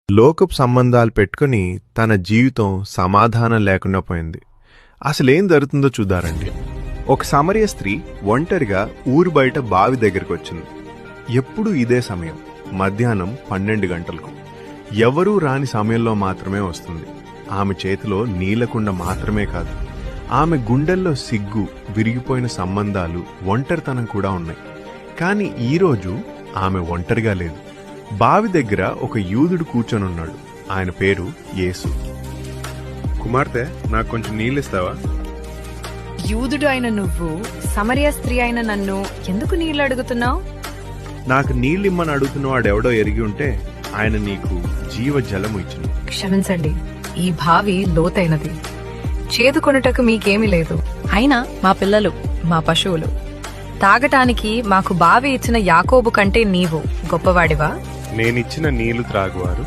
లోకపు సంబంధాలు పెట్టుకుని తన జీవితం సమాధానం లేకుండా పోయింది. అసలేం జరుగుతుందో చూద్దారండి. ఒక సమరయ స్త్రీ ఒంటరిగా ఊరు బయట బావి దగ్గరికి వచ్చింది. ఎప్పుడూ ఇదే సమయం, మధ్యాహ్నం 12 గంటలకు. ఎవరూ రాని సమయంలో మాత్రమే వస్తుంది. ఆమె చేతిలో నీళ్లకుండ మాత్రమే కాదు, ఆమె గుండెల్లో సిగ్గు, విరిగిపోయిన సంబంధాలు, ఒంటరితనం కూడా ఉన్నాయి. కాని ఈరోజు ఆమె ఒంటరిగా లేదు. బావి దగ్గర ఒక యూదుడు కూర్చొనున్నాడు. ఆయన పేరు యేసు. కుమార్తె, నాకు కొంచెం నీళ్ళిస్తావా? యూదుడు అయిన నువ్వు సమరయ స్త్రీ అయిన నన్ను ఎందుకు నీళ్లు అడుగుతున్నావు? నాకు నీళ్ళిమ్మని అడుగుతున్న వాడెవడో ఎరిగి ఉంటే ఆయన నీకు జీవ జలము ఇచ్చును. క్షమించండి, ఈ బావి లోతైనది, చేదుకొనుటకు మీకేమీ లేదు. అయినా మా పిల్లలు, మా పశువులు తాగటానికి మాకు బావి ఇచ్చిన యాకోబు కంటే నీవు గొప్పవాడివా? నేనిచ్చిన నీళ్లు త్రాగువారు